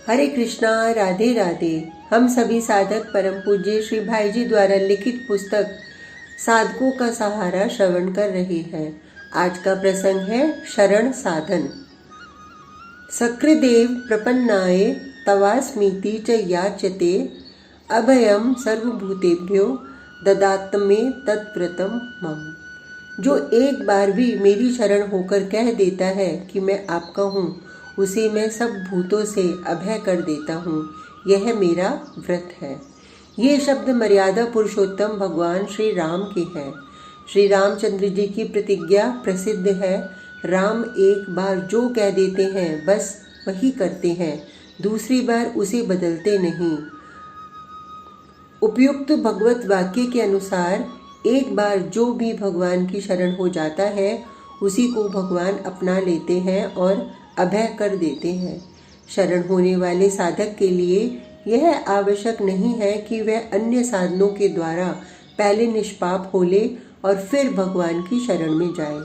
हरे कृष्णा, राधे राधे। हम सभी साधक परम पूज्य श्री भाई जी द्वारा लिखित पुस्तक साधकों का सहारा श्रवण कर रहे हैं। आज का प्रसंग है शरण साधन। सकृदेव प्रपन्नाय तवास्मीति च याच्यते अभयम सर्वभूतेभ्यो ददात्मे तत्प्रतम मम। जो एक बार भी मेरी शरण होकर कह देता है कि मैं आपका हूँ, उसे मैं सब भूतों से अभय कर देता हूँ। यह मेरा व्रत है। ये शब्द मर्यादा पुरुषोत्तम भगवान श्री राम के हैं। श्री रामचंद्र जी की प्रतिज्ञा प्रसिद्ध है। राम एक बार जो कह देते हैं बस वही करते हैं, दूसरी बार उसे बदलते नहीं। उपयुक्त भगवत वाक्य के अनुसार एक बार जो भी भगवान की शरण हो जाता है उसी को भगवान अपना लेते हैं और अभय कर देते हैं। शरण होने वाले साधक के लिए यह आवश्यक नहीं है कि वह अन्य साधनों के द्वारा पहले निष्पाप हो ले और फिर भगवान की शरण में जाए।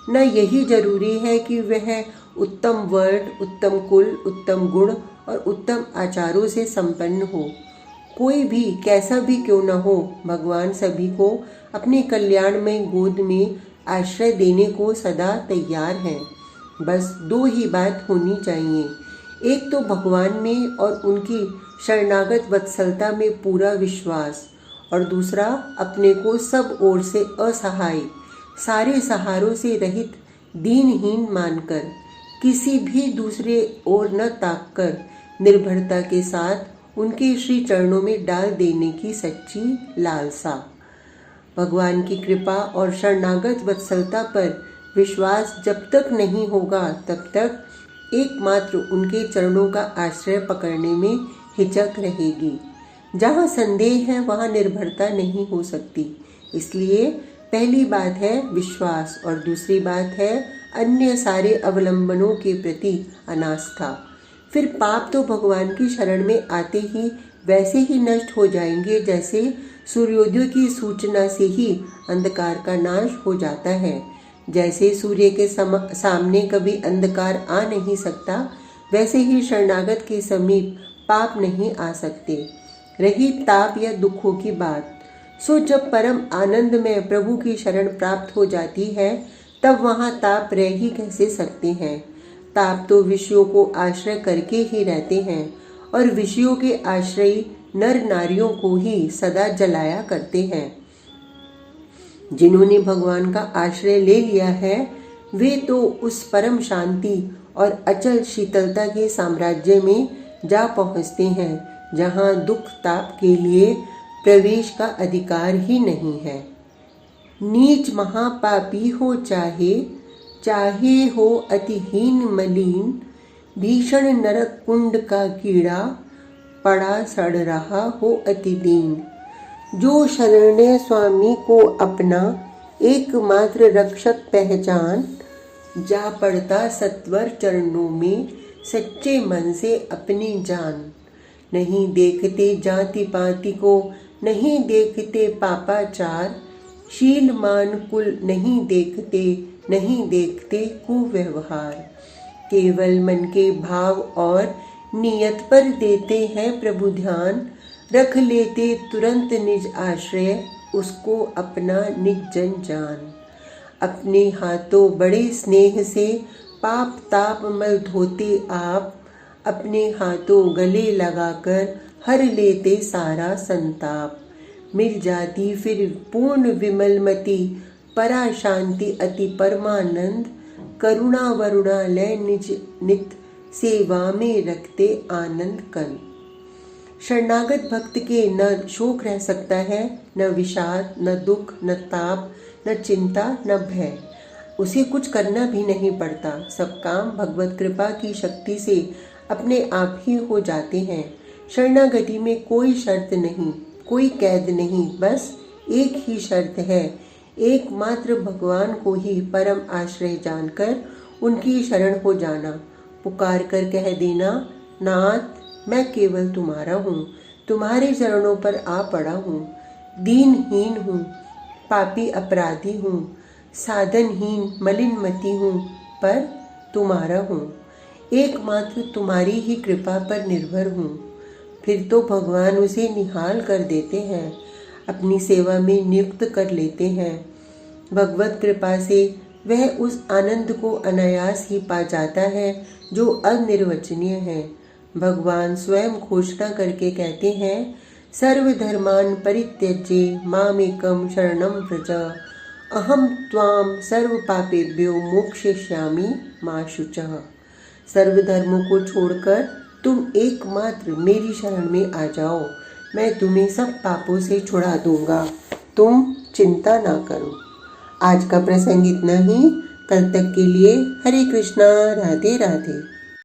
न यही जरूरी है कि वह उत्तम वर्ण, उत्तम कुल, उत्तम गुण और उत्तम आचारों से संपन्न हो। कोई भी कैसा भी क्यों न हो, भगवान सभी को अपने कल्याण में गोद में आश्रय देने को सदा तैयार हैं। बस दो ही बात होनी चाहिए, एक तो भगवान में और उनकी शरणागत वत्सलता में पूरा विश्वास, और दूसरा अपने को सब ओर से असहाय, सारे सहारों से रहित, दीनहीन मानकर किसी भी दूसरे ओर न ताककर निर्भरता के साथ उनके श्री चरणों में डाल देने की सच्ची लालसा। भगवान की कृपा और शरणागत वत्सलता पर विश्वास जब तक नहीं होगा तब तक एकमात्र उनके चरणों का आश्रय पकड़ने में हिचक रहेगी। जहाँ संदेह है वहाँ निर्भरता नहीं हो सकती। इसलिए पहली बात है विश्वास और दूसरी बात है अन्य सारे अवलंबनों के प्रति अनास्था। फिर पाप तो भगवान की शरण में आते ही वैसे ही नष्ट हो जाएंगे जैसे सूर्योदय की सूचना से ही अंधकार का नाश हो जाता है। जैसे सूर्य के सामने कभी अंधकार आ नहीं सकता, वैसे ही शरणागत के समीप पाप नहीं आ सकते। रही ताप या दुखों की बात, सो जब परम आनंद में प्रभु की शरण प्राप्त हो जाती है तब वहाँ ताप रह ही कैसे सकते हैं। ताप तो विषयों को आश्रय करके ही रहते हैं और विषयों के आश्रयी नर नारियों को ही सदा जलाया करते हैं। जिन्होंने भगवान का आश्रय ले लिया है वे तो उस परम शांति और अचल शीतलता के साम्राज्य में जा पहुँचते हैं जहाँ दुख ताप के लिए प्रवेश का अधिकार ही नहीं है। नीच महापापी हो चाहे हो अतिहीन मलिन, भीषण नरक कुंड का कीड़ा पड़ा सड़ रहा हो अति दीन। जो शरण्य स्वामी को अपना एकमात्र रक्षक पहचान, जा पड़ता सत्वर चरणों में सच्चे मन से अपनी जान। नहीं देखते जाति पाति को, नहीं देखते पापाचार, शील मान कुल नहीं देखते कुव्यवहार। केवल मन के भाव और नियत पर देते हैं प्रभु ध्यान, रख लेते तुरंत निज आश्रय, उसको अपना निज जन जान। अपने हाथों बड़े स्नेह से पाप ताप मल धोते आप, अपने हाथों गले लगाकर हर लेते सारा संताप। मिल जाती फिर पूर्ण विमलमति, परा शांति अति परमानंद, करुणा वरुणालय निज नित सेवा में रखते आनंद कंद। शरणागत भक्त के न शोक रह सकता है, न विषाद, न दुख, न ताप, न चिंता, न भय। उसे कुछ करना भी नहीं पड़ता। सब काम भगवत कृपा की शक्ति से अपने आप ही हो जाते हैं। शरणागति में कोई शर्त नहीं, कोई कैद नहीं, बस एक ही शर्त है, एकमात्र भगवान को ही परम आश्रय जानकर उनकी शरण हो जाना। पुकार कर कह देना, नाथ मैं केवल तुम्हारा हूँ, तुम्हारे चरणों पर आ पड़ा हूँ, दीनहीन हूँ, पापी अपराधी हूँ, साधनहीन मलिनमती हूँ, पर तुम्हारा हूँ। एकमात्र तुम्हारी ही कृपा पर निर्भर हूँ। फिर तो भगवान उसे निहाल कर देते हैं, अपनी सेवा में नियुक्त कर लेते हैं। भगवत कृपा से वह उस आनंद को अनायास ही पा जाता है जो अनिर्वचनीय है। भगवान स्वयं घोषणा करके कहते हैं, सर्वधर्मान् परित्यज्य मामेकं शरणं व्रज, अहम त्वां सर्वपापेभ्यो मोक्षयिष्यामि मा शुचः। सर्वधर्मों को छोड़कर तुम एकमात्र मेरी शरण में आ जाओ, मैं तुम्हें सब पापों से छुड़ा दूंगा, तुम चिंता ना करो। आज का प्रसंग इतना ही। कल तक के लिए हरे कृष्णा, राधे राधे।